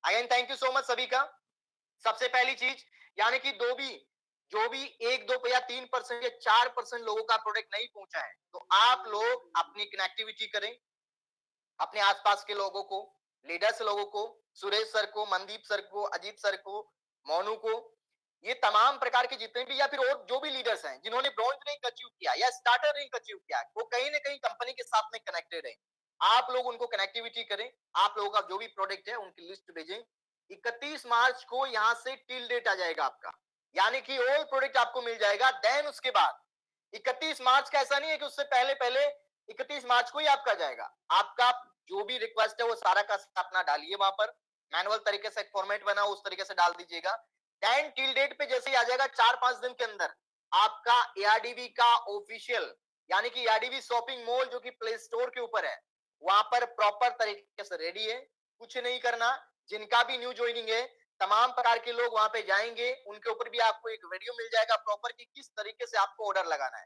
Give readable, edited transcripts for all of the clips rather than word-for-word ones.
Again thank you so much सभी का। सबसे पहली चीज, यानी कि जो भी 1-2 या 3% या 4% लोगों का प्रोडक्ट नहीं पहुंचा है, तो आप लोग अपनी कनेक्टिविटी करें अपने आसपास के लोगों को, लीडर्स लोगों को, सुरेश सर को, मनदीप सर को, अजीत सर को, मोनू को, ये तमाम प्रकार के जितने भी या फिर और जो भी लीडर्स हैं जिन्होंने ब्रॉन्ज रैंक अचीव किया या स्टार्टर रैंक अचीव किया, वो कहीं ना कहीं कंपनी के साथ में कनेक्टेड है। आप लोग उनको कनेक्टिविटी करें, आप लोगों का जो भी प्रोडक्ट है उनकी लिस्ट भेजें। 31 मार्च को यहां से टिल डेट आ जाएगा आपका, यानी कि ऑल प्रोडक्ट आपको मिल जाएगा। देन उसके बाद 31 मार्च का ऐसा नहीं है कि उससे पहले पहले 31 मार्च को ही आपका जाएगा। आपका जो भी रिक्वेस्ट है वो सारा का अपना डालिए, वहां पर मैनुअल तरीके से फॉर्मेट बना उस तरीके से डाल दीजिएगा। देन टिल डेट पे जैसे ही आ जाएगा 4-5 दिन के अंदर आपका एआरडीबी का ऑफिशियल, यानी कि एआरडीबी शॉपिंग मॉल जो कि प्ले स्टोर के ऊपर है, वहां पर प्रॉपर तरीके से रेडी है। कुछ नहीं करना, जिनका भी न्यू ज्वाइनिंग है तमाम प्रकार के लोग वहां पे जाएंगे, उनके ऊपर भी आपको एक वीडियो मिल जाएगा प्रॉपर कि किस तरीके से आपको ऑर्डर लगाना है।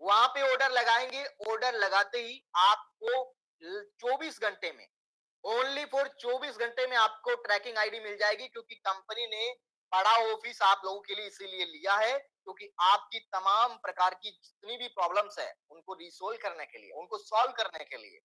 वहां पे ऑर्डर लगाएंगे, ऑर्डर लगाते ही आपको 24 घंटे में, ओनली फॉर 24 घंटे में आपको ट्रैकिंग आईडी मिल जाएगी, क्योंकि कंपनी ने बड़ा ऑफिस आप लोगों के लिए इसीलिए लिया है, क्योंकि आपकी तमाम प्रकार की जितनी भी प्रॉब्लम्स है उनको रिसोल्व करने के लिए, उनको सॉल्व करने के लिए,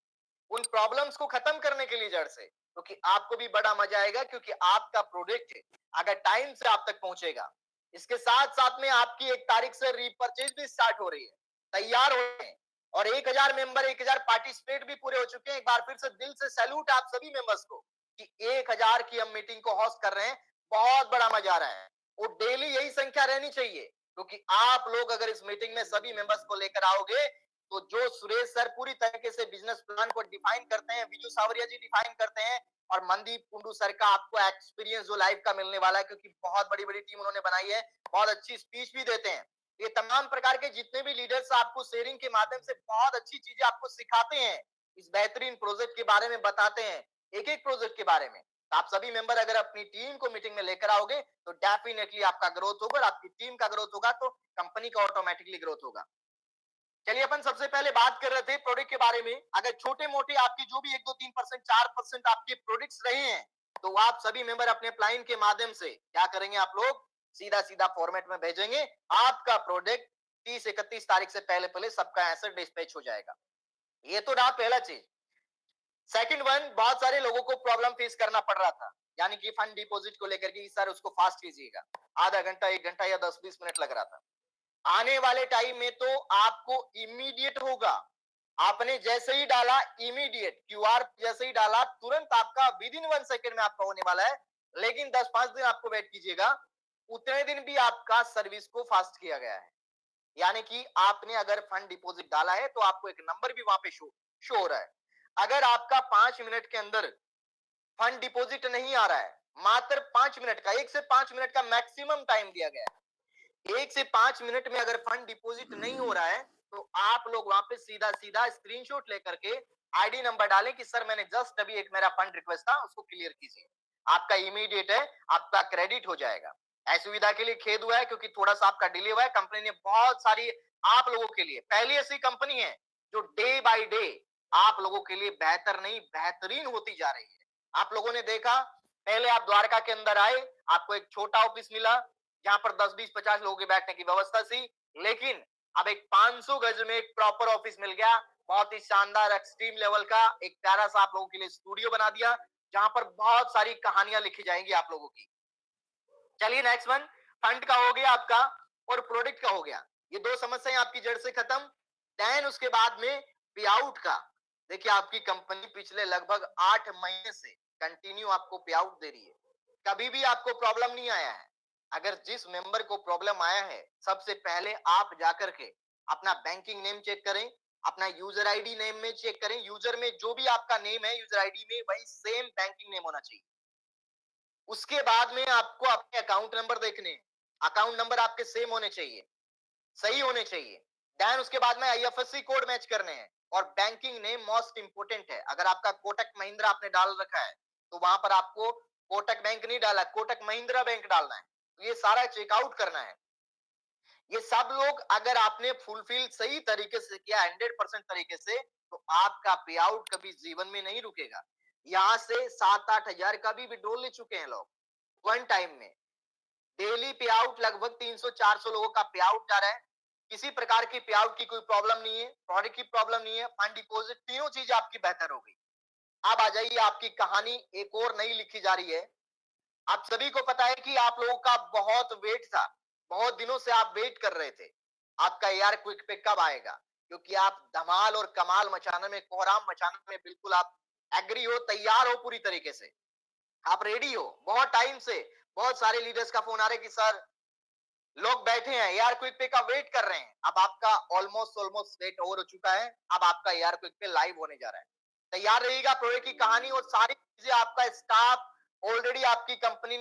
उन प्रॉब्लम्स को खत्म करने के लिए जड़ से, क्योंकि आपको भी बड़ा मजा आएगा, क्योंकि आपका प्रोडक्ट अगर टाइम से आप तक पहुंचेगा। इसके साथ साथ में आपकी 1 तारीख से रीपर्चेज भी स्टार्ट हो रही है, तैयार हो रहे हैं, और 1000 मेंबर, 1000 पार्टिसिपेट भी पूरे हो चुके हैं। एक बार फिर से दिल से सैल्यूट आप सभी मेंबर्स को कि 1000 की हम मीटिंग को होस्ट कर रहे हैं। बहुत बड़ा मजा आ रहा है, और डेली यही संख्या रहनी चाहिए, क्योंकि आप लोग अगर इस मीटिंग में सभी मेंबर्स को लेकर आओगे, तो जो सुरेश सर पूरी तरीके से बिजनेस प्लान को डिफाइन करते हैं, विजू सावरिया जी डिफाइन करते हैं, और मनदीप कुंडू सर का आपको एक्सपीरियंस जो लाइव का मिलने वाला है, क्योंकि बहुत बड़ी बड़ी टीम उन्होंने बनाई है, बहुत अच्छी स्पीच भी देते हैं। ये तमाम प्रकार के जितने भी लीडर्स आपको शेयरिंग के माध्यम से बहुत अच्छी चीजें आपको सिखाते हैं, इस बेहतरीन प्रोजेक्ट के बारे में बताते हैं, एक एक प्रोजेक्ट के बारे में। तो आप सभी मेंबर अगर अपनी टीम को मीटिंग में लेकर आओगे तो डेफिनेटली आपका ग्रोथ होगा, और आपकी टीम का ग्रोथ होगा तो कंपनी का ऑटोमेटिकली ग्रोथ होगा। चलिए, अपन सबसे पहले बात कर रहे थे प्रोडक्ट के बारे में। अगर छोटे मोटे आपके जो भी 1-2-3% 4% आपके प्रोडक्ट्स रहे हैं, तो आप सभी मेंबर अपने प्लाइन के माध्यम से क्या करेंगे, आप लोग सीधा सीधा फॉर्मेट में भेजेंगे। आपका प्रोडक्ट 30-31 तारीख से पहले पहले सबका एसेट डिस्पैच हो जाएगा। ये तो रहा पहला चीज। सेकंड वन, बहुत सारे लोगों को प्रॉब्लम फेस करना पड़ रहा था, यानी कि फंड डिपॉजिट को लेकर के सर उसको फास्ट कीजिएगा, आधा घंटा 1 घंटा या 10-20 मिनट लग रहा था। आने वाले टाइम में तो आपको इमीडिएट होगा। आपने जैसे ही डाला इमीडिएट क्यूआर, जैसे ही डाला तुरंत आपका विद इन 1 सेकेंड में आपका होने वाला है। लेकिन 10-5 दिन आपको वेट कीजिएगा, उतने दिन भी आपका सर्विस को फास्ट किया गया है। यानी कि आपने अगर फंड डिपॉजिट डाला है तो आपको एक नंबर भी वहां पे शो हो रहा है। अगर आपका 5 मिनट के अंदर फंड डिपॉजिट नहीं आ रहा है, मात्र 5 मिनट का, 1 से 5 मिनट का मैक्सिमम टाइम दिया गया है, 1 से 5 मिनट में अगर फंड डिपॉजिट नहीं हो रहा है, तो आप लोग वहां पे सीधा सीधा स्क्रीनशॉट लेकर के आईडी नंबर डालें कि सर मैंने जस्ट अभी एक मेरा फंड रिक्वेस्ट था उसको क्लियर कीजिए। आपका इमीडिएट है, आपका क्रेडिट हो जाएगा। ऐसी सुविधा के लिए खेद हुआ है, क्योंकि थोड़ा सा आपका डिले हुआ है। कंपनी ने बहुत सारी आप लोगों के लिए, पहली ऐसी कंपनी है जो डे बाय डे आप लोगों के लिए बेहतर नहीं बेहतरीन होती जा रही है। आप लोगों ने देखा, पहले आप द्वारका के अंदर आए, आपको एक छोटा ऑफिस मिला जहां पर 10-20-50 लोगों के बैठने की व्यवस्था थी, लेकिन अब एक 500 गज में एक प्रॉपर ऑफिस मिल गया, बहुत ही शानदार एक्सट्रीम लेवल का एक प्यारा सा आप लोगों के लिए स्टूडियो बना दिया, जहां पर बहुत सारी कहानियां लिखी जाएंगी आप लोगों की। चलिए नेक्स्ट वन, फंड का हो गया आपका और प्रोडक्ट का हो गया, ये दो समस्याएं आपकी जड़ से खत्म। देन उसके बाद में पे आउट का, देखिए आपकी कंपनी पिछले लगभग 8 महीने से कंटिन्यू आपको पे आउट दे रही है, कभी भी आपको प्रॉब्लम नहीं आया है। अगर जिस मेंबर को प्रॉब्लम आया है, सबसे पहले आप जाकर के अपना बैंकिंग नेम चेक करें, अपना यूजर आईडी नेम में चेक करें। यूजर में जो भी आपका नेम है यूजर आईडी में वही सेम बैंकिंग नेम होना चाहिए। उसके बाद में आपको अपने अकाउंट नंबर देखने, अकाउंट नंबर आपके सेम होने चाहिए, सही होने चाहिए। देन उसके बाद में आईएफएससी कोड मैच करने हैं, और बैंकिंग नेम मोस्ट इंपोर्टेंट है। अगर आपका कोटक महिंद्रा आपने डाल रखा है, तो वहां पर आपको कोटक बैंक नहीं डाला, कोटक महिंद्रा बैंक डालना है। तो ये सारा चेकआउट करना है। ये सब लोग अगर आपने फुलफिल सही तरीके से किया, 100% तरीके से, तो आपका पे आउट कभी जीवन में नहीं रुकेगा। यहाँ से 7-8 हजार का भी विड्रॉल ले चुके हैं लोग वन टाइम में। डेली पे आउट लगभग 300-400 लोगों का पे आउट जा रहा है। किसी प्रकार की पे आउट की कोई प्रॉब्लम नहीं है, प्रोडक्ट की प्रॉब्लम नहीं है, फंड डिपॉजिट तीनों चीज आपकी बेहतर हो गई। अब आ जाइए, आपकी कहानी एक और नई लिखी जा रही है। आप सभी को पता है कि आप लोगों का बहुत वेट था, बहुत दिनों से आप वेट कर रहे थे आपका एआर क्विक पे कब आएगा, क्योंकि आप धमाल और कमाल मचाने में, कोहराम मचाने में बिल्कुल आप एग्री हो, तैयार हो पूरी तरीके से, आप रेडी हो। बहुत टाइम से बहुत सारे लीडर्स का फोन आ रहा है कि सर लोग बैठे हैं एआर क्विक पे का वेट कर रहे हैं। अब आपका ऑलमोस्ट वेट ओवर हो चुका है, अब आपका एआर क्विक पे लाइव होने जा रहा है। तैयार रहिएगा, प्रोडक्ट की कहानी और सारी चीजें, आपका स्टाफ ऑलरेडी आपकी कंपनी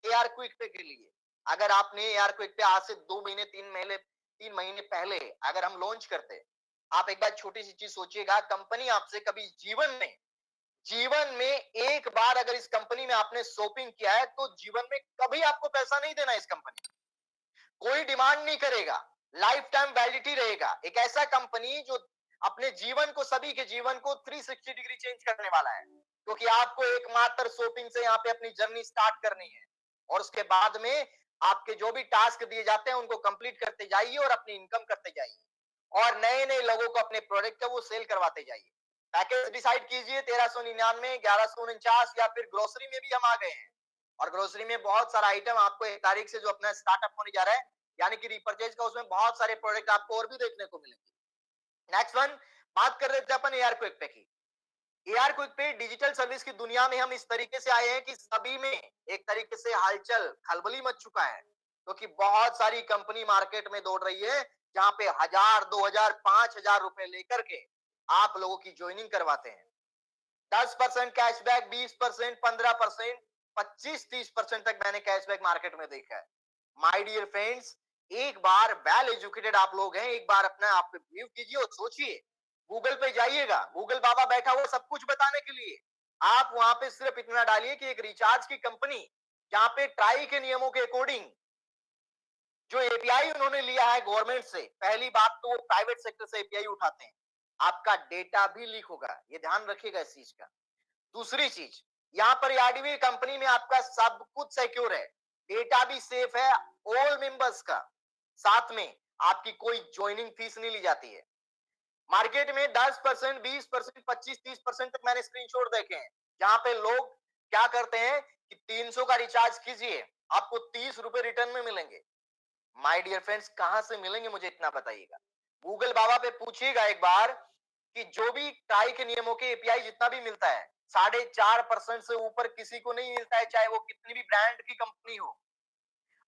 एआर क्विक पे के लिए, अगर आपने एआर क्विक पे आज से 2 महीने 3 महीने पहले अगर हम लॉन्च करते, आप एक बार छोटी सी चीज सोचिएगा, कंपनी आपसे कभी जीवन में एक बार अगर इस कंपनी में आपने शॉपिंग किया है तो जीवन में कभी आपको पैसा नहीं देना। इस कंपनी कोई डिमांड नहीं करेगा, लाइफ टाइम वैलिडिटी रहेगा। एक ऐसा कंपनी जो अपने जीवन को, सभी के जीवन को 360 डिग्री चेंज करने वाला है, क्योंकि आपको एकमात्र शॉपिंग से यहाँ पे अपनी जर्नी स्टार्ट करनी है और उसके बाद में आपके जो भी टास्क दिए जाते हैं उनको कंप्लीट करते जाइए और अपनी इनकम करते जाइए और नए नए लोगों को अपने प्रोडक्ट का वो सेल करवाते जाइए। पैकेज डिसाइड कीजिए, 1399, 1149 या फिर ग्रोसरी में भी हम आ गए हैं और ग्रोसरी में बहुत सारा आइटम आपको 1 तारीख से जो अपना स्टार्टअप होने जा रहा है, यानी कि रिपर्चेज का, उसमें बहुत सारे प्रोडक्ट आपको और भी देखने को मिलेंगे। नेक्स्ट वन, बात कर रहे थे अपन एआर क्विक पे की। एआर क्विक पे डिजिटल सर्विस की दुनिया में हम इस तरीके से आए हैं कि सभी में एक तरीके से हलचल खलबली मच चुका है, क्योंकि तो बहुत सारी कंपनी मार्केट में दौड़ रही है जहां पे 1000, 2000, 5000 रुपए लेकर के आप लोगों की ज्वाइनिंग करवाते हैं। 10% कैशबैक, 20%, 15%, 25-30% तक मैंने कैशबैक मार्केट में देखा है। माय डियर फ्रेंड्स, एक बार वेल एजुकेटेड आप लोग हैं, एक बार अपना आप बिलीव कीजिए और सोचिए। गूगल पे जाइएगा, गूगल बाबा बैठा हुआ सब कुछ बताने के लिए। आप वहां पे सिर्फ इतना डालिए कि एक रिचार्ज की कंपनी जहां पे ट्राई के नियमों के अकॉर्डिंग जो एपीआई उन्होंने लिया है गवर्नमेंट से, पहली बात तो वो प्राइवेट सेक्टर से एपीआई उठाते हैं, आपका डेटा भी लीक होगा, ये ध्यान रखिएगा इस चीज का। दूसरी चीज, यहाँ पर आरडीवी कंपनी में आपका सब कुछ सिक्योर है, डेटा भी सेफ है ऑल मेंबर्स का, साथ में आपकी कोई ज्वाइनिंग फीस नहीं ली जाती है। मार्केट में 10%, 20%, 25-30% तक मैंने स्क्रीनशॉट देखे हैं जहां पे लोग क्या करते हैं कि 300 का रिचार्ज कीजिए, आपको 30 रुपए रिटर्न में मिलेंगे। माय डियर फ्रेंड्स, कहां से मिलेंगे मुझे इतना बताइएगा। गूगल बाबा पे पूछिएगा एक बार कि जो भी ट्राई के नियमों के एपीआई जितना भी मिलता है, 4.5% से ऊपर किसी को नहीं मिलता है, चाहे वो कितनी भी ब्रांड की कंपनी हो।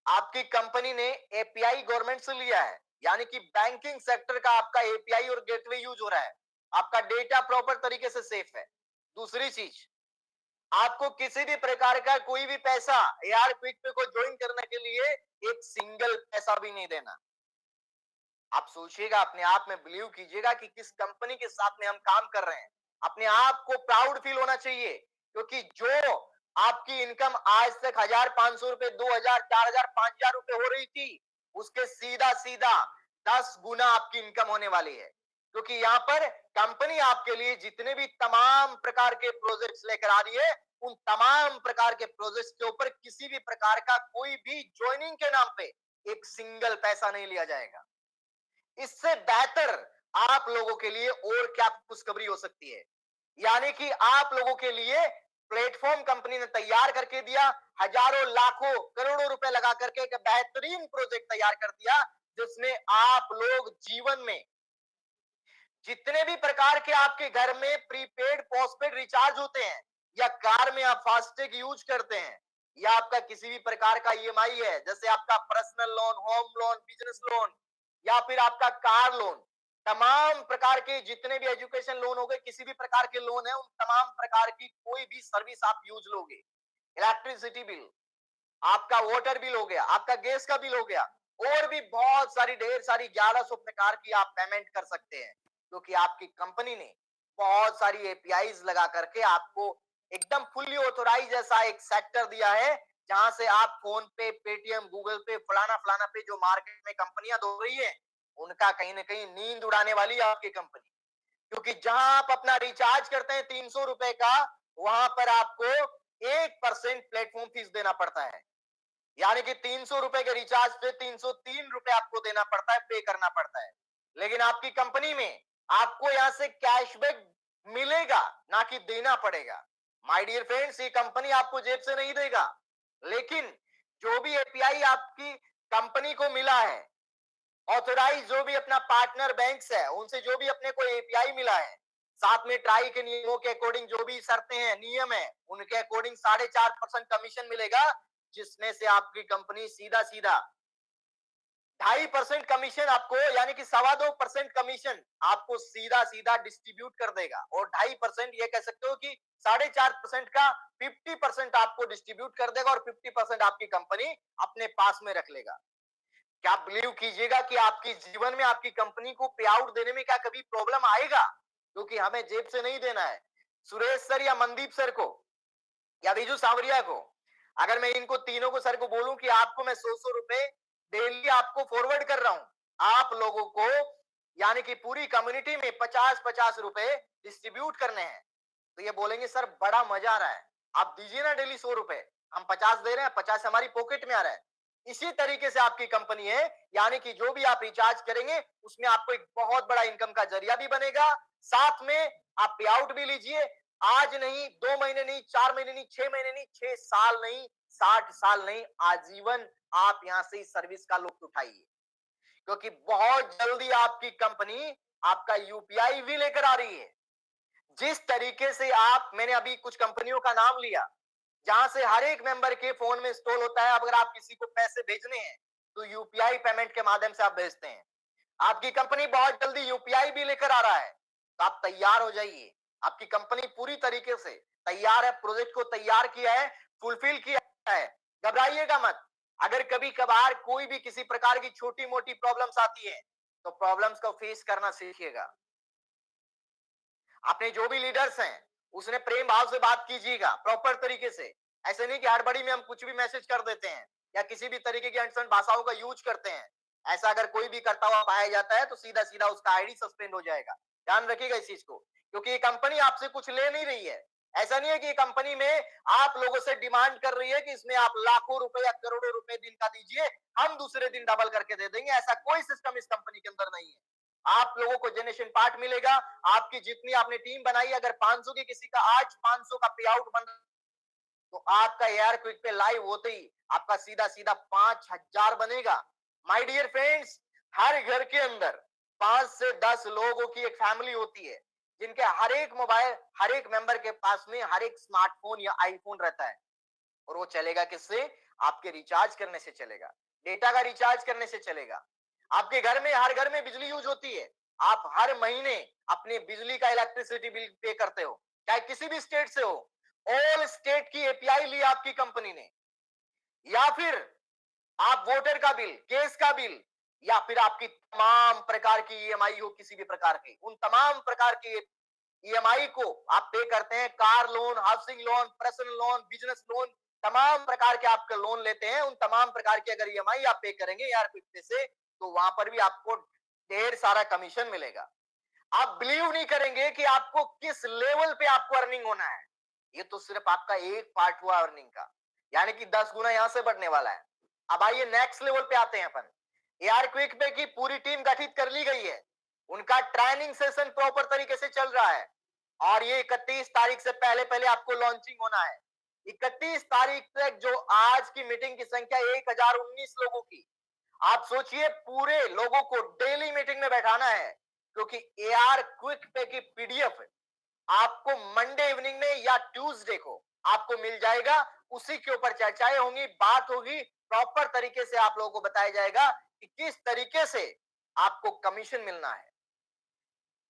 आपकी कंपनी ने एपीआई गवर्नमेंट से लिया है, यानी कि बैंकिंग सेक्टर का आपका एपीआई और गेटवे यूज हो रहा है, आपका डेटा प्रॉपर तरीके से सेफ है। दूसरी चीज, आपको किसी भी प्रकार का कोई भी पैसा एआर क्विक पे को ज्वाइन करने के लिए एक सिंगल पैसा भी नहीं देना। आप सोचिएगा, अपने आप में बिलीव कीजिएगा कि किस कंपनी के साथ में हम काम कर रहे हैं। अपने आप को प्राउड फील होना चाहिए, क्योंकि जो आपकी इनकम आज तक 1500 रुपए, 2000, 4000, 5000 रुपए हो रही थी, उसके सीधा सीधा 10 गुना आपकी इनकम होने वाली है। क्योंकि यहाँ पर कंपनी आपके लिए जितने भी तमाम प्रकार के प्रोजेक्ट्स लेकर आ रही है, उन तमाम प्रकार के प्रोजेक्ट्स के ऊपर किसी भी प्रकार का कोई भी ज्वाइनिंग के नाम पे एक सिंगल पैसा नहीं लिया जाएगा। इससे बेहतर आप लोगों के लिए और क्या खुशखबरी हो सकती है, यानी कि आप लोगों के लिए प्लेटफॉर्म कंपनी ने तैयार करके दिया, हजारों लाखों करोड़ों रुपए लगा करके एक बेहतरीन प्रोजेक्ट तैयार कर दिया, जिसमें आप लोग जीवन में जितने भी प्रकार के आपके घर में प्रीपेड पोस्टपेड रिचार्ज होते हैं, या कार में आप फास्टैग यूज करते हैं, या आपका किसी भी प्रकार का ईएमआई है, जैसे आपका personal loan, home loan, business loan, या फिर आपका कार लोन, तमाम प्रकार के जितने भी एजुकेशन लोन हो गए, किसी भी प्रकार के लोन है, उन तमाम प्रकार की कोई भी सर्विस आप यूज लोगे, इलेक्ट्रिसिटी बिल, आपका वाटर बिल हो गया, आपका गैस का बिल हो गया, और भी बहुत सारी ढेर सारी 1100 प्रकार की आप पेमेंट कर सकते हैं, क्योंकि आपकी कंपनी ने बहुत सारी एपीआईज लगा करके आपको एकदम फुल्ली ऑथोराइज ऐसा एक सेक्टर दिया है, जहां से आप फोन पे, पेटीएम, गूगल पे, फलाना फलाना पे जो मार्केट में कंपनियां दौड़ रही है, उनका कहीं ना कहीं नींद उड़ाने वाली है आपकी कंपनी। क्योंकि जहां आप अपना रिचार्ज करते हैं 300 रुपए का, वहां पर आपको 1% प्लेटफॉर्म फीस देना पड़ता है। यानी कि 300 रुपए के रिचार्ज पे 303 रुपए आपको देना पड़ता है, पे करना पड़ता है। लेकिन आपकी कंपनी में आपको यहां से कैशबैक मिलेगा, ना कि देना पड़ेगा। माय डियर फ्रेंड्स, ये कंपनी आपको जेब से नहीं देगा, लेकिन जो भी एपीआई आपकी कंपनी को मिला है, ऑथोराइज जो भी अपना पार्टनर बैंक्स है, उनसे जो भी अपने को एपीआई मिला है, साथ में ट्राई के नियमों के अकॉर्डिंग जो भी शर्तें हैं, नियम है, उनके अकॉर्डिंग 4.5% कमीशन मिलेगा, जिसमें से आपकी कंपनी सीधा सीधा 2.5% कमीशन आपको, यानी कि 2.25% कमीशन आपको सीधा सीधा डिस्ट्रीब्यूट कर देगा। और 2.5% ये कह सकते हो कि 4.5% का 50% आपको डिस्ट्रीब्यूट कर देगा, और 50% आपकी कंपनी अपने पास में रख लेगा। क्या बिलीव कीजिएगा कि आपकी जीवन में आपकी कंपनी को पे आउट देने में क्या कभी प्रॉब्लम आएगा? क्योंकि हमें जेब से नहीं देना है। सुरेश सर या मनदीप सर को या बीजू सावरिया को, अगर मैं इनको तीनों को सर को बोलूं कि आपको मैं 100 रुपए डेली आपको फॉरवर्ड कर रहा हूं, आप लोगों को यानी कि पूरी कम्युनिटी में 50-50 रुपए डिस्ट्रीब्यूट करने हैं, तो ये बोलेंगे सर बड़ा मजा आ रहा है, आप दीजिए ना डेली 100 रुपए, हम 50 दे रहे हैं, 50 हमारी पॉकेट में आ रहा है। इसी तरीके से आपकी कंपनी है, यानी कि जो भी आप रिचार्ज करेंगे उसमें आपको एक बहुत बड़ा इनकम का जरिया भी बनेगा, साथ में आप पे आउट भी लीजिए। आज नहीं, 2 महीने नहीं, 4 महीने नहीं, 6 महीने नहीं, 6 साल नहीं, 60 साल नहीं, आजीवन आप यहां से इस सर्विस का लुत्फ उठाइए, क्योंकि बहुत जल्दी आपकी कंपनी आपका यूपीआई भी लेकर आ रही है। जिस तरीके से आप, मैंने अभी कुछ कंपनियों का नाम लिया जहां से हर एक मेंबर के फोन में इंस्टॉल होता है, अगर आप किसी को पैसे भेजने हैं तो यूपीआई पेमेंट के माध्यम से आप भेजते हैं। आपकी कंपनी बहुत जल्दी यूपीआई भी लेकर आ रहा है, तो आप तैयार हो जाइए। आपकी कंपनी पूरी तरीके से तैयार है, प्रोजेक्ट को तैयार किया है, फुलफिल किया है, घबराइएगा मत। अगर कभी कभार कोई भी किसी प्रकार की छोटी मोटी प्रॉब्लम्स आती है, तो प्रॉब्लम्स को फेस करना सीखिएगा। अपने जो भी लीडर्स हैं उसने प्रेम भाव से बात कीजिएगा, प्रॉपर तरीके से। ऐसे नहीं कि हड़बड़ी में हम कुछ भी मैसेज कर देते हैं या किसी भी तरीके की अनसन भाषाओं का यूज करते हैं। ऐसा अगर कोई भी करता हुआ पाया जाता है तो सीधा सीधा उसका आईडी सस्पेंड हो जाएगा। ध्यान रखिएगा इस चीज को, क्योंकि ये कंपनी आपसे कुछ ले नहीं रही है। ऐसा नहीं है कि ये कंपनी में आप लोगों से डिमांड कर रही है कि इसमें आप लाखों रुपए या करोड़ों रुपए दिन का दीजिए, हम दूसरे दिन डबल करके दे देंगे। ऐसा कोई सिस्टम इस कंपनी के अंदर नहीं है। आप लोगों को जनरेशन पार्ट मिलेगा। आपकी जितनी आपने टीम बनाई, अगर 500 की किसी का आज 500 का पे आउट बन, तो आपका एआर क्विक पे लाइव होते ही आपका सीधा सीधा 5,000 बनेगा। माय डियर फ्रेंड्स, हर घर के अंदर 5 से 10 लोगों की एक फैमिली होती है, जिनके हर एक मोबाइल, हर एक मेंबर के पास में हर एक स्मार्टफोन या आईफोन रहता है। और वो चलेगा किससे? आपके रिचार्ज करने से चलेगा, डेटा का रिचार्ज करने से चलेगा। आपके घर में, हर घर में बिजली यूज होती है, आप हर महीने अपने बिजली का इलेक्ट्रिसिटी बिल पे करते हो, चाहे किसी भी स्टेट से हो। ऑल स्टेट की एपीआई ली आपकी कंपनी ने, या फिर आप वोटर का बिल, गैस का बिल, या फिर आपकी तमाम प्रकार की ईएमआई हो किसी भी प्रकार की, उन तमाम प्रकार की ईएमआई को आप पे करते हैं। Car loan, housing loan, personal loan, business loan, तमाम प्रकार के आपके लोन लेते हैं। उन तमाम प्रकार की अगर ईएमआई आप पे करेंगे यार क्विक से, तो वहां पर भी आपको ढेर सारा कमीशन मिलेगा। आप बिलीव नहीं करेंगे कि आपको किस लेवल पे आपको अर्निंग होना है। ये तो सिर्फ आपका एक पार्ट हुआ अर्निंग का, यानी कि 10 गुना यहां से बढ़ने वाला है। अब आइए नेक्स्ट लेवल पे आते हैं अपन। एआर क्विक पे की पूरी टीम गठित कर ली गई है, उनका ट्रेनिंग सेशन प्रॉपर तरीके से चल रहा है, और ये 31 तारीख से पहले पहले आपको लॉन्चिंग होना है। 31 तारीख तक जो आज की मीटिंग की संख्या 1019 लोगों की, आप सोचिए पूरे लोगों को डेली मीटिंग में बैठाना है, क्योंकि एआर क्विक पे की पीडीएफ आपको मंडे इवनिंग में या ट्यूसडे को आपको मिल जाएगा। उसी के ऊपर चर्चाएं होंगी, बात होगी, प्रॉपर तरीके से आप लोगों को बताया जाएगा कि किस तरीके से आपको कमीशन मिलना है।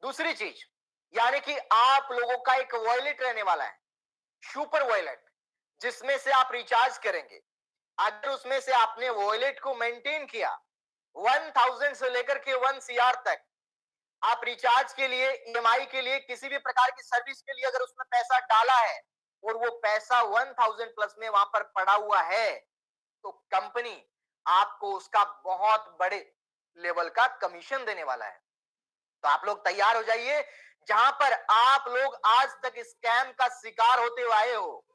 दूसरी चीज, यानी कि आप लोगों का एक वॉलेट रहने वाला है, सुपर वॉलेट, जिसमें से आप रिचार्ज करेंगे। अगर उसमें से आपने वॉलेट को मेंटेन किया 1000 से लेकर के 1 CR तक, आप रिचार्ज के लिए, ईएमआई के लिए, किसी भी प्रकार की सर्विस के लिए अगर उसमें पैसा डाला है और वो पैसा 1000 प्लस में वहां पर पड़ा हुआ है, तो कंपनी आपको उसका बहुत बड़े लेवल का कमीशन देने वाला है। तो आप लोग तैयार हो जाइए। जहां पर आप लोग आज तक स्कैम का शिकार होते हुए आए हो।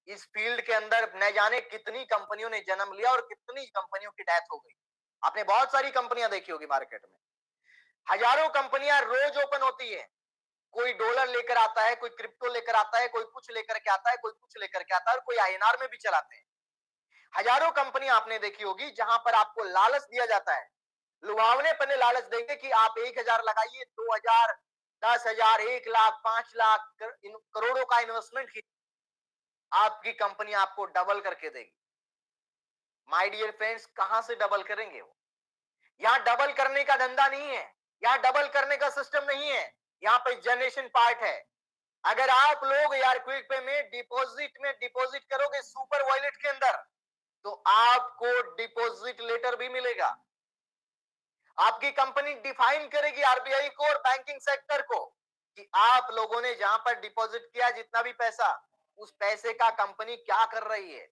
इस फील्ड के अंदर न जाने कितनी कंपनियों ने जन्म लिया और कितनी कंपनियों की डेथ हो गई। आपने बहुत सारी कंपनियां देखी होगी मार्केट में, हजारों कंपनियां रोज ओपन होती है। कोई डॉलर लेकर आता है, कोई क्रिप्टो लेकर आता है, कोई कुछ लेकर के आता है, कोई कुछ लेकर के आता है, और कोई आईएनआर में भी चलाते हैं। हजारों कंपनियां आपने देखी होगी जहां पर आपको लालच दिया जाता है, लुभावने पने लालच देंगे कि आप 1,000 लगाइए, 2,000, 10,000, 1 लाख, 5 लाख, करोड़ों का इन्वेस्टमेंट की आपकी कंपनी आपको डबल करके देगी। माय डियर फ्रेंड्स, कहां से डबल करेंगे वो? यहाँ डबल करने का धंधा नहीं है, यहाँ डबल करने का सिस्टम नहीं है, यहाँ पे जनरेशन पार्ट है। अगर आप लोग यार क्विक पे में डिपॉजिट करोगे सुपर वॉलेट के अंदर, तो आपको डिपॉजिट लेटर भी मिलेगा। आपकी कंपनी डिफाइन करेगी आरबीआई को और बैंकिंग सेक्टर को कि आप लोगों ने जहां पर डिपॉजिट किया जितना भी पैसा, उस पैसे का कंपनी क्या कर रही है।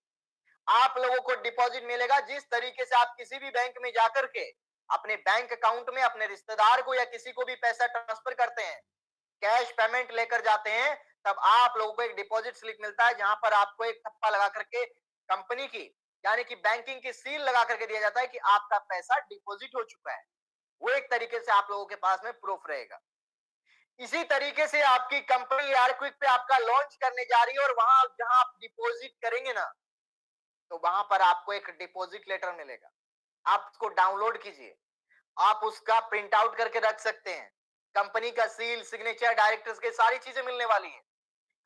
आप लोगों को डिपॉजिट मिलेगा। जिस तरीके से आप किसी भी बैंक में जाकर के अपने बैंक अकाउंट में अपने रिश्तेदार को या किसी को भी पैसा ट्रांसफर करते हैं, कैश पेमेंट लेकर जाते हैं, तब आप लोगों को एक डिपॉजिट स्लिप मिलता है जहां पर आपको एक ठप्पा लगा करके कंपनी की यानी कि बैंकिंग की सील लगा करके दिया जाता है कि आपका पैसा डिपॉजिट हो चुका है। वो एक तरीके से आप लोगों के पास में प्रूफ रहेगा। इसी तरीके से आपकी कंपनी यारक्विक पे आपका लॉन्च करने जा रही है, और वहां जहां आप डिपॉजिट करेंगे ना, तो वहां पर आपको एक डिपॉजिट लेटर मिलेगा। आप उसको डाउनलोड कीजिए, आप उसका प्रिंट आउट करके रख सकते हैं। कंपनी का सील, सिग्नेचर, डायरेक्टर्स के सारी चीजें मिलने वाली हैं,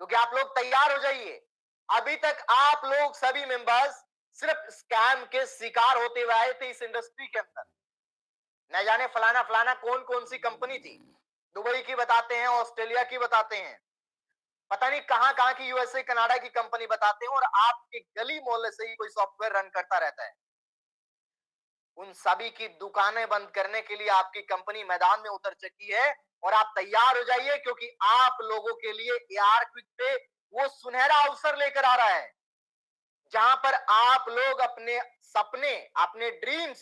क्योंकि आप लोग तैयार हो जाइए। अभी तक आप लोग सभी मेंबर्स सिर्फ स्कैम के शिकार होते हुए आए थे इस इंडस्ट्री के अंदर। न जाने फलाना फलाना कौन कौन सी कंपनी थी, दुबई की बताते हैं, ऑस्ट्रेलिया की बताते हैं, पता नहीं कहां कहां की, यूएसए कनाडा की कंपनी बताते हैं, और आपके गली मोहल्ले से ही कोई सॉफ्टवेयर रन करता रहता है। उन सभी की दुकानें बंद करने के लिए आपकी कंपनी मैदान में उतर चुकी है, और आप तैयार हो जाइए, क्योंकि आप लोगों के लिए एआर क्विक पे वो सुनहरा अवसर लेकर आ रहा है जहां पर आप लोग अपने सपने, अपने ड्रीम्स,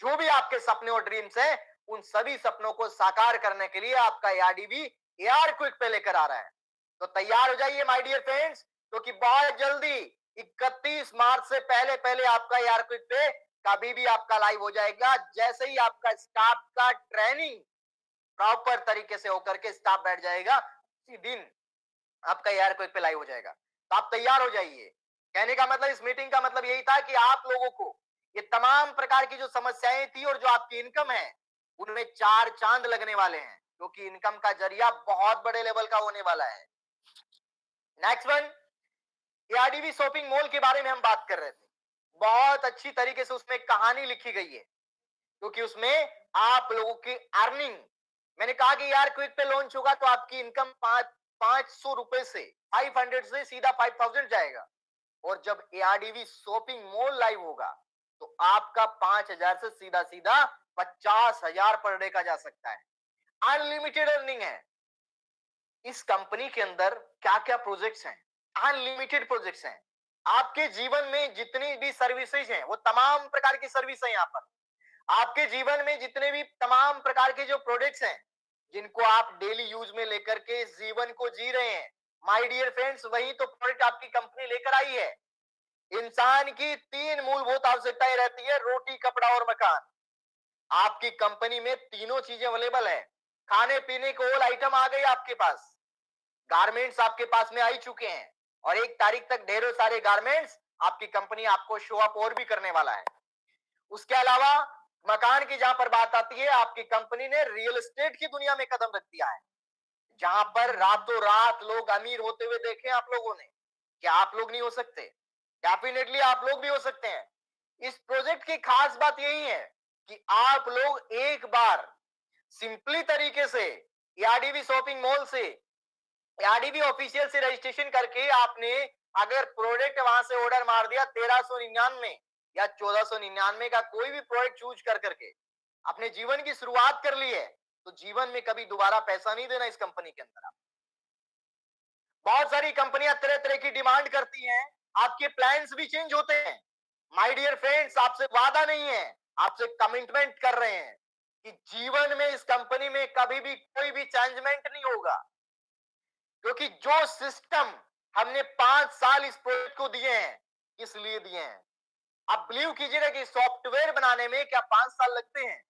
जो भी आपके सपने और ड्रीम्स हैं, उन सभी सपनों को साकार करने के लिए आपका एआरडीबी एआर क्विक पे लेकर आ रहा है। तो तैयार हो जाइए माय डियर फ्रेंड्स, क्योंकि बहुत जल्दी 31 मार्च से पहले पहले आपका एआर क्विक पे कभी भी आपका लाइव हो जाएगा। जैसे ही आपका स्टाफ का ट्रेनिंग प्रॉपर तरीके से होकर के स्टाफ बैठ जाएगा, उसी दिन आपका एआर क्विक पे लाइव हो जाएगा। तो आप तैयार हो जाइए। कहने का मतलब, इस मीटिंग का मतलब यही था कि आप लोगों को ये तमाम प्रकार की जो समस्याएं थी और जो आपकी इनकम है, उनमें 4 चांद लगने वाले हैं, क्योंकि इनकम का जरिया बहुत बड़े लेवल का होने वाला है। नेक्स्ट वन, एआरडीबी शॉपिंग मॉल के बारे में हम बात कर रहे थे। बहुत अच्छी तरीके से उसमें कहानी लिखी गई है, क्योंकि उसमें आप लोगों की अर्निंग, मैंने कहा कि यार क्विक पे लॉन्च होगा तो आपकी इनकम 500 रुपए से 500 से सीधा 5000 जाएगा, और जब एआरडीबी शॉपिंग मॉल लाइव होगा तो आपका 5000 से सीधा सीधा 50,000 पर डे का जा सकता है। अनलिमिटेड अर्निंग है। इस कंपनी के अंदर क्या क्या प्रोजेक्ट्स हैं? अनलिमिटेड प्रोजेक्ट्स हैं। आपके जीवन में जितनी भी सर्विसेज हैं, वो तमाम प्रकार की सर्विस है यहाँ पर। आपके जीवन में जितने भी तमाम प्रकार के जो प्रोडक्ट्स हैं, जिनको आप डेली यूज में लेकर के जीवन को जी रहे हैं, माय डियर फ्रेंड्स, वही तो प्रोडक्ट आपकी कंपनी लेकर आई है। इंसान की 3 मूलभूत आवश्यकताएं रहती है, रोटी, कपड़ा और मकान। आपकी कंपनी में तीनों चीजें अवेलेबल है। खाने पीने को ऑल आइटम आ गई आपके पास, गारमेंट्स आपके पास में आ ही चुके हैं, और 1 तारीख तक ढेरों सारे गारमेंट्स आपकी कंपनी आपको शो अप और भी करने वाला है। उसके अलावा मकान की जहां पर बात आती है, आपकी कंपनी ने रियल एस्टेट की दुनिया में कदम रख दिया है, जहां पर रातों रात लोग अमीर होते हुए देखे आप लोगों ने। क्या आप लोग नहीं हो सकते? डेफिनेटली आप लोग भी हो सकते हैं। इस प्रोजेक्ट की खास बात यही है कि आप लोग एक बार सिंपली तरीके से एआरडीबी शॉपिंग मॉल से, एआरडीबी ऑफिशियल से रजिस्ट्रेशन करके आपने अगर प्रोडक्ट वहां से ऑर्डर मार दिया 1399 या 1499 का कोई भी प्रोडक्ट चूज कर करके अपने जीवन की शुरुआत कर ली है, तो जीवन में कभी दोबारा पैसा नहीं देना इस कंपनी के अंदर। बहुत सारी कंपनियां तरह तरह की डिमांड करती हैं, आपके प्लान्स भी चेंज होते हैं। माय डियर फ्रेंड्स, आपसे वादा नहीं है, आपसे कमिटमेंट कर रहे हैं। कि जीवन में इस कंपनी में कभी भी कोई भी चेंजमेंट नहीं होगा, क्योंकि जो सिस्टम हमने 5 साल इस प्रोजेक्ट को दिए हैं, किस लिए दिए हैं? आप बिलीव कीजिएगा कि सॉफ्टवेयर बनाने में क्या 5 साल लगते हैं?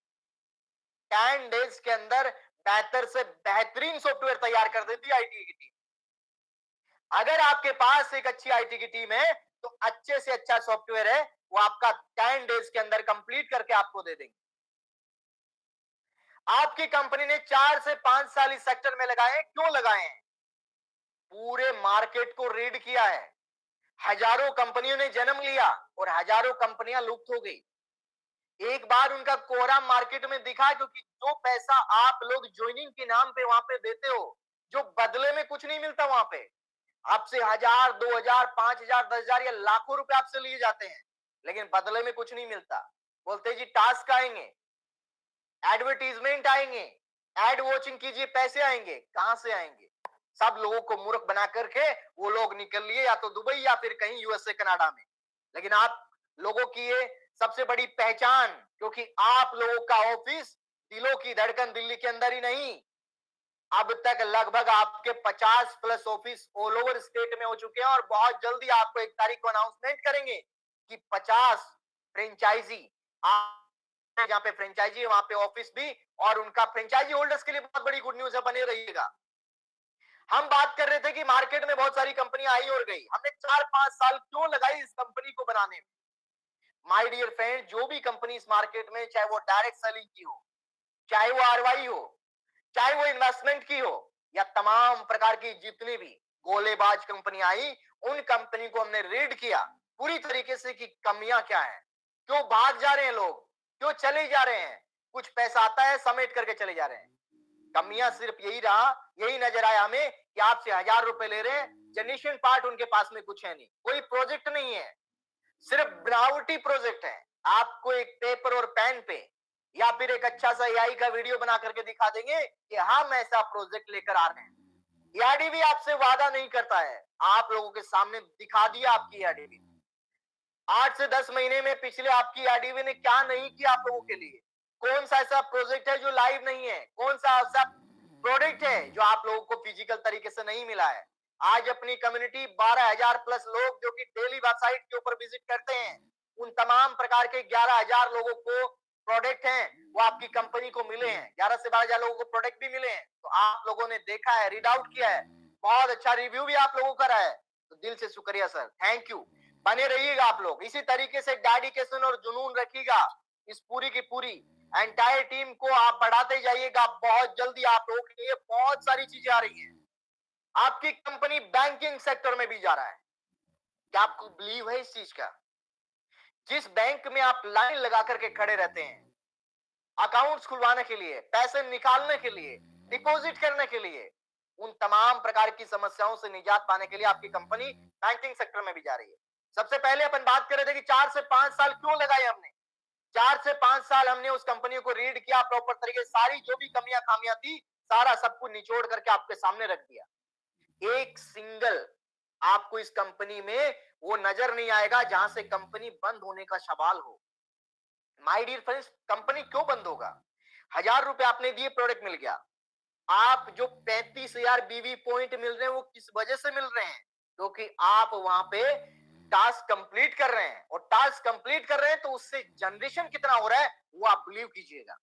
10 डेज के अंदर बेहतर से बेहतरीन सॉफ्टवेयर तैयार कर देती है आईटी की टीम। अगर आपके पास एक अच्छी आईटी की टीम है तो अच्छे से अच्छा सॉफ्टवेयर है वो आपका 10 डेज के अंदर कंप्लीट करके आपको दे देंगे। आपकी कंपनी ने 4 से 5 साल इस सेक्टर में लगाए हैं, क्यों लगाए हैं? पूरे मार्केट को रीड किया है, हजारों कंपनियों ने जन्म लिया और हजारों कंपनियां लुप्त हो गई। एक बार उनका कोहराम मार्केट में दिखा, क्योंकि जो पैसा आप लोग ज्वाइनिंग के नाम पे वहां पे देते हो, जो बदले में कुछ नहीं मिलता, वहां पे आपसे 1000, 2000, 5000, 10,000 या लाखों रुपए आपसे लिए जाते हैं, लेकिन बदले में कुछ नहीं मिलता। बोलते जी टास्क आएंगे, एडवर्टीजमेंट आएंगे, एड वॉचिंग कीजिए, पैसे आएंगे। कहां से आएंगे? सब लोगों को मूर्ख बना करके वो लोग निकल लिए या तो दुबई या फिर कहीं यूएसए कनाडा में। लेकिन आप लोगों की ये सबसे बड़ी पहचान, क्योंकि आप लोगों का ऑफिस, दिलों की धड़कन दिल्ली के अंदर ही नहीं, अब तक लगभग आपके 50+ ऑफिस ऑल ओवर स्टेट में हो चुके हैं और बहुत जल्दी आपको 1 तारीख को अनाउंसमेंट करेंगे कि 50 फ्रेंचाइजी, जहां पे फ्रेंचाइजी है वहां पे ऑफिस भी, और उनका फ्रेंचाइजी होल्डर्स के लिए बहुत बड़ी गुड न्यूज है, बने रहिएगा। हम बात कर रहे थे कि मार्केट में बहुत सारी कंपनियां आई और गई, हमने 4-5 साल क्यों लगाई इस कंपनी को बनाने में? माय डियर फ्रेंड, जो भी कंपनी इस मार्केट में, चाहे वो डायरेक्ट सेलिंग की हो, चाहे वो आरवाई हो, चाहे वो इन्वेस्टमेंट की हो, या तमाम प्रकार की जितनी भी गोलेबाज कंपनी आई, उन कंपनी को हमने रीड किया पूरी तरीके से कि कमियां क्या है, क्यों भाग जा रहे हैं लोग, क्यों चले जा रहे हैं, कुछ पैसा आता है समेट करके चले जा रहे हैं। कमियां सिर्फ यही रहा, यही नजर आया हमें कि आपसे 1000 रुपए ले रहे हैं, जेन्युइन पार्ट उनके पास में कुछ है नहीं, कोई प्रोजेक्ट नहीं है, सिर्फ बनावटी प्रोजेक्ट है। आपको एक पेपर और पेन पे या फिर एक अच्छा सा एआई का वीडियो बना करके दिखा देंगे कि हम ऐसा प्रोजेक्ट लेकर आ रहे हैं। एआईडीबी आपसे वादा नहीं करता है, आप लोगों के सामने दिखा दिया आपकी एआईडीबी। 8 से 10 महीने में पिछले आपकी एआईडीबी ने क्या नहीं किया आप लोगों के लिए? कौन सा ऐसा प्रोजेक्ट है जो लाइव नहीं है? कौन सा ऐसा प्रोडक्ट है जो आप लोगों को फिजिकल तरीके से नहीं मिला है? आज अपनी कम्युनिटी 12,000+ लोग जो कि डेली वेबसाइट के ऊपर विजिट करते हैं, उन तमाम प्रकार के 11,000 लोगों को प्रोडक्ट हैं वो आपकी कंपनी को मिले हैं, 11 से 12,000 लोगों को प्रोडक्ट भी मिले हैं। तो आप लोगों ने देखा है, रीड आउट किया है, बहुत अच्छा रिव्यू भी आप लोगों का रहा है, तो दिल से शुक्रिया सर, थैंक यू। बने रहिएगा आप लोग इसी तरीके से, डेडिकेशन और जुनून रखिएगा, इस पूरी की पूरी एंटायर टीम को आप बढ़ाते जाइएगा। बहुत जल्दी आप लोगों के लिए बहुत सारी चीजें आ रही हैं। आपकी कंपनी बैंकिंग सेक्टर में भी जा रहा है, क्या आपको बिलीव है इस चीज का? जिस बैंक में आप लाइन लगा करके खड़े रहते हैं अकाउंट्स खुलवाने के लिए, पैसे निकालने के लिए, डिपॉजिट करने के लिए, उन तमाम प्रकार की समस्याओं से निजात पाने के लिए आपकी कंपनी बैंकिंग सेक्टर में भी जा रही है। सबसे पहले अपन बात कर रहे थे कि 4 से 5 साल क्यों लगाए हमने। 4 से 5 साल हमने उस कंपनी को रीड किया प्रॉपर तरीके से, सारी जो भी कमियां खामियां थी सारा सब कुछ निचोड़ करके आपके सामने रख दिया। एक सिंगल आपको इस कंपनी में वो नजर नहीं आएगा जहां से कंपनी बंद होने का सवाल हो। माय डियर फ्रेंड्स, कंपनी क्यों बंद होगा? 1000 रुपए आपने दिए, प्रोडक्ट मिल गया। आप जो 35,000 बीवी पॉइंट मिल रहे हैं वो किस वजह से मिल रहे हैं? क्योंकि आप वहां पे टास्क कंप्लीट कर रहे हैं, और टास्क कंप्लीट कर रहे हैं तो उससे जनरेशन कितना हो रहा है वो आप बिलीव कीजिएगा।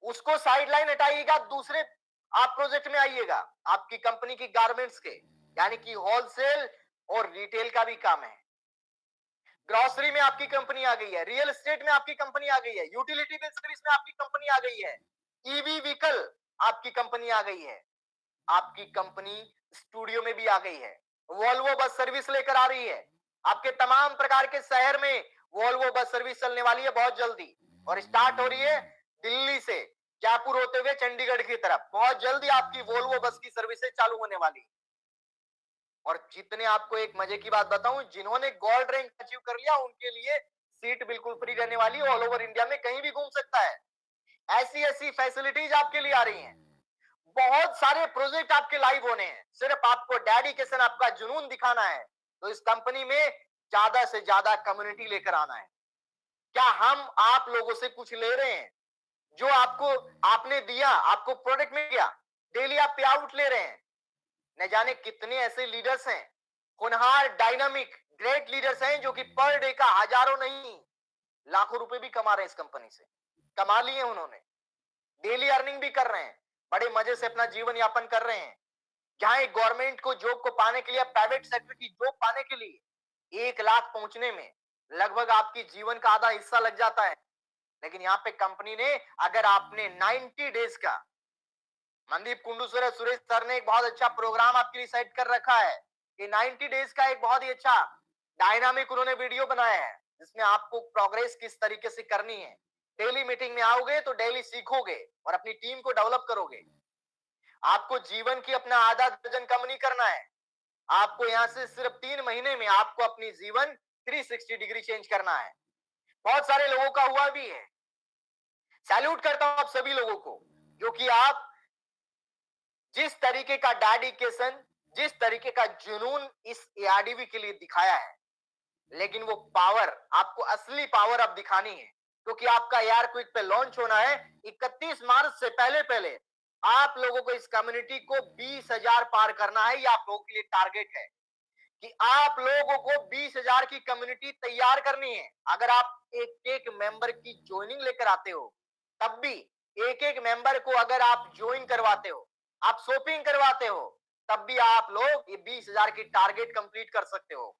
उसको साइडलाइन हटाइएगा, दूसरे आप प्रोजेक्ट में आइएगा। आपकी कंपनी की गारमेंट्स के, यानी कि होलसेल और रिटेल का भी काम है। ग्रोसरी में आपकी कंपनी आ गई है, रियल एस्टेट में आपकी कंपनी आ गई है, यूटिलिटी बिल सर्विस में आपकी कंपनी आ गई है, ईवी व्हीकल आपकी कंपनी आ गई है, आपकी कंपनी स्टूडियो में भी आ गई है, वॉल्वो बस सर्विस लेकर आ रही है। आपके तमाम प्रकार के शहर में वॉल्वो बस सर्विस चलने वाली है बहुत जल्दी, और स्टार्ट हो रही है दिल्ली से जयपुर होते हुए चंडीगढ़ की तरफ। बहुत जल्दी आपकी वॉल्वो बस की सर्विसेज चालू होने वाली। और जितने आपको एक मजे की बात बताऊं, जिन्होंने गोल्ड रैंक अचीव कर लिया उनके लिए सीट बिल्कुल फ्री रहने वाली है, ऑल ओवर इंडिया में कहीं भी घूम सकता है। ऐसी ऐसी फैसिलिटीज आपके लिए आ रही हैं, बहुत सारे प्रोजेक्ट आपके लाइव होने हैं, सिर्फ आपको डेडिकेशन, आपका जुनून दिखाना है। तो इस कंपनी में ज्यादा से ज्यादा कम्युनिटी लेकर आना है। क्या हम आप लोगों से कुछ ले रहे हैं? जो आपको आपने दिया, आपको प्रोडक्ट मिल गया, डेली आप पे आउट ले रहे हैं। न जाने कितने ऐसे लीडर्स हैं, होनहार, डायनामिक, ग्रेट लीडर्स हैं जो कि पर डे का हजारों नहीं लाखों रुपए भी कमा रहे हैं इस कंपनी से, कमा लिए उन्होंने, डेली अर्निंग भी कर रहे हैं, बड़े मजे से अपना जीवन यापन कर रहे हैं। जहां एक गवर्नमेंट को जॉब को पाने के लिए, प्राइवेट सेक्टर की जॉब पाने के लिए 1 लाख पहुंचने में लगभग आपकी जीवन का आधा हिस्सा लग जाता है। लेकिन यहाँ पे कंपनी ने, अगर आपने 90 डेज का, मनदीप कुंडूसर सुरेश सर ने एक बहुत अच्छा प्रोग्राम आपके लिए सेट कर रखा है कि 90 डेज का एक बहुत ही अच्छा डायनामिक उन्होंने वीडियो बनाया है जिसमें आपको प्रोग्रेस किस तरीके से करनी है। डेली मीटिंग में आओगे तो डेली सीखोगे और अपनी टीम को डेवलप करोगे। आपको जीवन की अपना आधा दर्जन कम नहीं करना है। आपको यहां से सिर्फ 3 महीने में आपको अपनी जीवन 360 डिग्री चेंज करना है। बहुत सारे लोगों का हुआ भी है। सैल्यूट करता हूं आप सभी लोगों को, जो कि आप जिस तरीके का डेडिकेशन, जिस तरीके का जुनून इस एआरडीवी के लिए दिखाया है। लेकिन वो पावर, आपको असली पावर अब दिखानी है, क्योंकि आपका एआर क्विक पे लॉन्च होना है 31 मार्च से पहले पहले। आप लोगों को, इस कम्युनिटी को 20,000 पार करना है। ये आप लोगों के लिए टारगेट है कि आप लोगों को 20,000 की कम्युनिटी तैयार करनी है। अगर आप एक एक मेंबर की ज्वाइनिंग लेकर आते हो, तब भी एक एक मेंबर को अगर आप ज्वाइन करवाते हो, आप शॉपिंग करवाते हो, तब भी आप लोग ये 20,000 की टारगेट कंप्लीट कर सकते हो।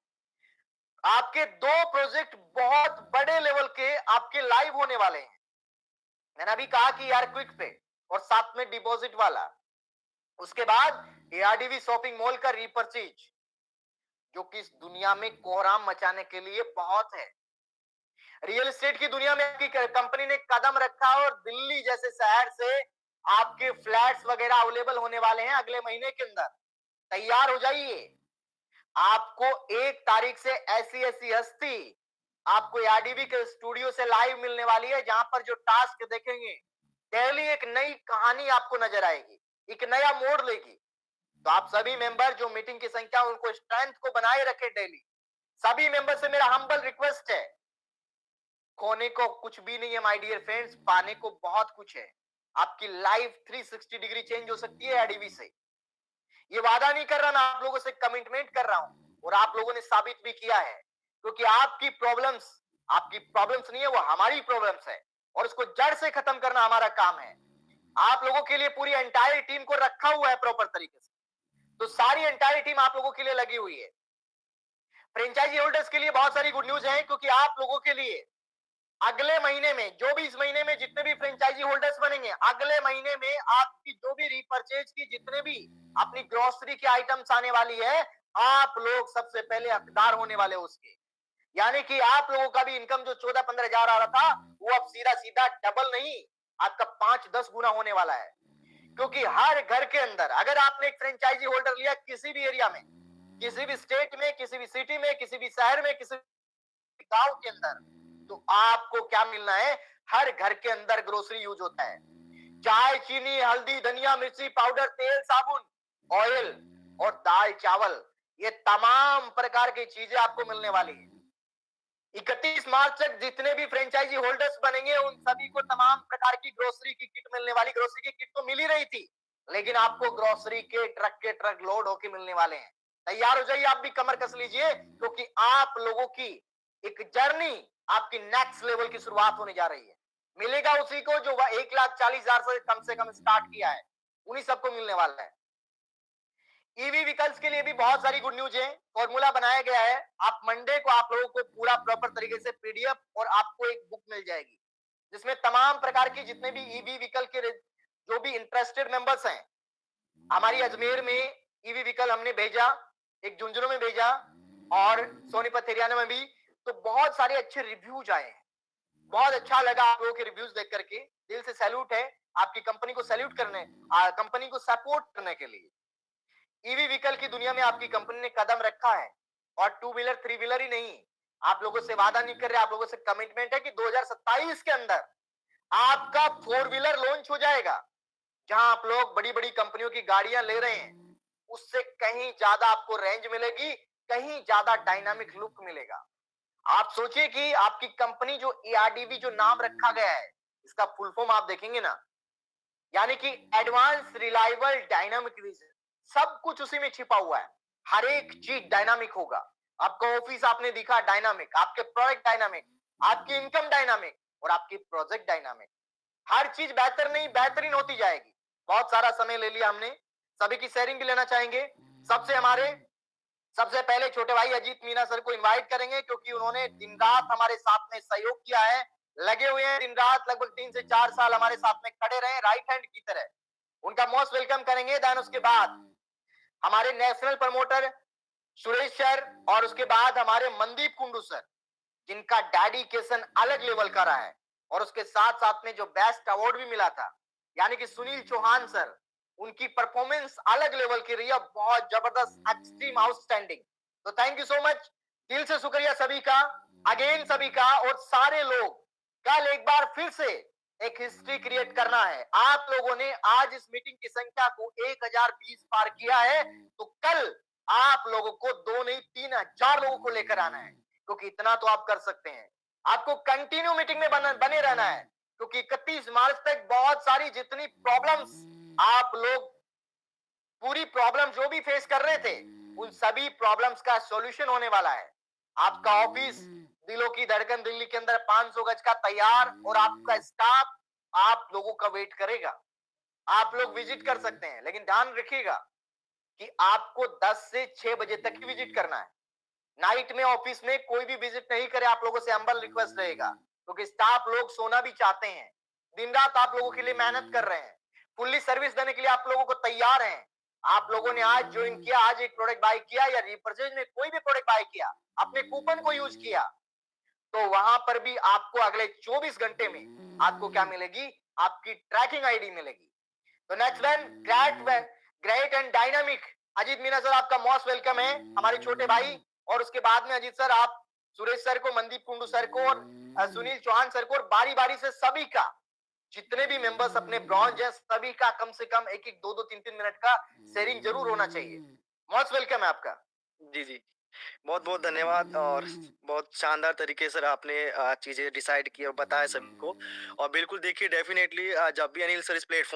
आपके 2 प्रोजेक्ट बहुत बड़े लेवल के आपके लाइव होने वाले हैं। मैंने अभी कहा कि यार क्विक पे और साथ में डिपॉजिट वाला, उसके बाद एआरडीवी शॉपिंग मॉल का रीपर्चेज, जो कि इस दुनिया में कोहराम मचाने के लिए बहुत है। रियल एस्टेट की दुनिया में आपकी कंपनी ने कदम रखा और दिल्ली जैसे शहर से आपके फ्लैट्स वगैरह अवेलेबल होने वाले हैं अगले महीने के अंदर। तैयार हो जाइए। आपको 1 तारीख से ऐसी ऐसी हस्ती आपको एआरडीवी के स्टूडियो से लाइव मिलने वाली है, जहां पर जो टास्क देखेंगे, डेली एक नई कहानी आपको नजर आएगी, एक नया मोड़ लेगी। तो आप सभी मेंबर जो मीटिंग की संख्या, उनको स्ट्रेंथ को बनाए रखे डेली। सभी मेंबर से मेरा हम्बल रिक्वेस्ट है, खोने को कुछ भी नहीं है माय डियर फ्रेंड्स, पाने को बहुत कुछ है। आपकी लाइफ 360 डिग्री चेंज हो सकती है एआरडीवी से। ये वादा नहीं कर रहा, मैं आप लोगों से कमिटमेंट कर रहा हूं, और आप लोगों ने साबित भी किया है, क्योंकि आपकी प्रॉब्लम्स नहीं है, वो हमारी प्रॉब्लम्स है, और उसको जड़ से खत्म करना हमारा काम है। आप लोगों के लिए पूरी एंटायर टीम को रखा हुआ है प्रॉपर तरीके से, तो सारी एंटायर टीम आप लोगों के लिए लगी हुई है। फ्रेंचाइजी होल्डर्स के लिए बहुत सारी गुड न्यूज है, क्योंकि आप लोगों के लिए अगले महीने में, जो भी इस महीने में जितने भी फ्रेंचाइजी होल्डर्स बनेंगे, अगले महीने में आपकी जो भी रीपर्चेज की जितने भी अपनी ग्रोसरी की आइटम्स आने वाली है, आप लोग सबसे पहले हकदार होने वाले उसके। यानी कि आप लोगों का भी इनकम जो 14-15 हजार आ रहा था, वो अब सीधा सीधा डबल नहीं, आपका 5-10 गुना होने वाला है। क्योंकि हर घर के अंदर, अगर आपने एक फ्रेंचाइजी होल्डर लिया किसी भी एरिया में, किसी भी स्टेट में, किसी भी सिटी में, किसी भी शहर में, किसी गांव के अंदर, तो आपको क्या मिलना है? हर घर के अंदर ग्रोसरी यूज होता है। चाय, चीनी, हल्दी, धनिया, मिर्ची पाउडर, तेल, साबुन, ऑयल और दाल चावल, ये तमाम प्रकार की चीजें आपको मिलने वाली है। 31 मार्च तक जितने भी फ्रेंचाइजी होल्डर्स बनेंगे, उन सभी को तमाम प्रकार की ग्रोसरी की किट मिलने वाली। ग्रोसरी की किट तो मिल ही रही थी, लेकिन आपको ग्रोसरी के ट्रक लोड होके मिलने वाले हैं। तैयार हो जाइए, आप भी कमर कस लीजिए, क्योंकि आप लोगों की एक जर्नी, आपकी नेक्स्ट लेवल की शुरुआत होने जा रही है। मिलेगा उसी को जो 1,40,000 से कम स्टार्ट किया है, उन्हीं सबको मिलने वाला है। ईवी व्हीकल्स के लिए भी बहुत सारी गुड न्यूज है। फॉर्मूला बनाया गया है, आप मंडे को आप लोगों को पूरा प्रॉपर तरीके से पीडीएफ और आपको एक बुक मिल जाएगी, जिसमें तमाम प्रकार की जितने भी ईवी व्हीकल के जो भी इंटरेस्टेड मेंबर्स हैं, हमारी अजमेर में ईवी व्हीकल हमने भेजा, एक झुंझुनू में भेजा और सोनीपत हरियाणा में भी, तो बहुत सारे अच्छे रिव्यूज आए हैं। बहुत अच्छा लगा आप लोगों के रिव्यूज देख करके, दिल से सैल्यूट है आपकी कंपनी को, सैल्यूट करने, कंपनी को सपोर्ट करने के लिए। ईवी व्हीकल की दुनिया में आपकी कंपनी ने कदम रखा है, और 2 व्हीलर 3 व्हीलर ही नहीं, आप लोगों से वादा नहीं कर रहे, आप लोगों से कमिटमेंट है कि 2027 के अंदर आपका 4 व्हीलर लॉन्च हो जाएगा। जहां आप लोग बड़ी बड़ी कंपनियों की गाड़ियां ले रहे हैं, उससे कहीं ज्यादा आपको रेंज मिलेगी, कहीं ज्यादा डायनामिक लुक मिलेगा। आप सोचिए कि आपकी कंपनी जो एआरडीवी जो नाम रखा गया है, इसका फुल फॉर्म आप देखेंगे ना, यानी कि एडवांस रिलायबल डायनामिक विजन, सब कुछ उसी में छिपा हुआ है। हर एक चीज डायनामिक होगा। आपका ऑफिस आपने दिखा डायनामिक, आपके प्रोडक्ट डायनामिक, आपकी इनकम डायनामिक और आपकी प्रोजेक्ट डायनामिक। हर चीज बेहतर नहीं बेहतरीन होती जाएगी। बहुत सारा समय ले लिया हमने, सभी की शेयरिंग भी लेना चाहेंगे। सबसे पहले छोटे भाई अजीत मीना सर को इनवाइट करेंगे, क्योंकि उन्होंने दिन रात हमारे साथ में सहयोग किया है, लगे हुए हैं दिन रात, लगभग 3 से 4 साल हमारे साथ में खड़े रहे राइट हैंड की तरह। उनका मोस्ट वेलकम करेंगे। देन उसके बाद हमारे नेशनल प्रमोटर सुरेश सर, और उसके बाद हमारे मनदीप कुंडू सर, जिनका डेडिकेशन अलग लेवल का रहा है, और उसके साथ साथ में जो बेस्ट अवार्ड भी मिला था, यानी कि सुनील चौहान सर, उनकी परफॉर्मेंस अलग लेवल की रही है, बहुत जबरदस्त, एक्सट्रीम आउटस्टैंडिंग। तो थैंक यू सो मच, दिल से शुक्रिया सभी का, अगेन सभी का। और सारे लोग, कल एक बार फिर से एक हिस्ट्री क्रिएट करना है। आप लोगों ने आज इस मीटिंग की संख्या को 1020 पार किया है, तो कल आप लोगों को 2 नहीं 3000 लोगों को लेकर आना है, क्योंकि इतना तो आप कर सकते हैं। आपको कंटिन्यू मीटिंग में बने रहना है, क्योंकि 31 मार्च तक बहुत सारी जितनी प्रॉब्लम्स आप लोग, पूरी प्रॉब्लम जो भी फेस कर रहे थे, उन सभी प्रॉब्लम्स का सॉल्यूशन होने वाला है। आपका ऑफिस दिलों की धड़कन दिल्ली के अंदर 500 गज का तैयार, और आपका स्टाफ आप लोगों का वेट करेगा। आप लोग विजिट कर सकते हैं, लेकिन ध्यान रखिएगा कि आपको 10 से 6 बजे तक ही विजिट करना है। नाइट में ऑफिस में कोई भी विजिट नहीं करे, आप लोगों से हम्बल रिक्वेस्ट रहेगा, क्योंकि स्टाफ लोग सोना भी चाहते हैं। दिन रात आप लोगों के लिए मेहनत कर रहे हैं, फुल्ली सर्विस देने के लिए आप लोगों को तैयार हैं। आप लोगों ने आज ज्वाइन किया, आज एक प्रोडक्ट बाय किया, या रिपर्चेज में कोई भी प्रोडक्ट बाय किया, अपने कूपन को यूज किया, तो वहां पर भी आपको अगले 24 घंटे में आपको क्या मिलेगी? आपकी ट्रैकिंग आईडी मिलेगी। तो next one, great and dynamic Ajit Meena sir, आपका मोस्ट वेलकम है, हमारे छोटे भाई। और उसके बाद में अजीत सर, आप सुरेश सर को, मनदीप कुंडू सर को और सुनील चौहान सर को, और बारी बारी से सभी का, जितने भी मेंबर्स अपने ब्रॉन्ज है, सभी का कम से कम 1-1, 2-2, 3-3 मिनट का शेयरिंग जरूर होना चाहिए। मोस्ट वेलकम है आपका। जी, जी। बहुत-बहुत धन्यवाद और बहुत शानदार तरीके से आपने चीज़ें डिसाइड की और बताया सभी को। और बिल्कुल देखिए डेफ़िनेटली जब भी अनिल सर इस प्लेटफ़ॉर्म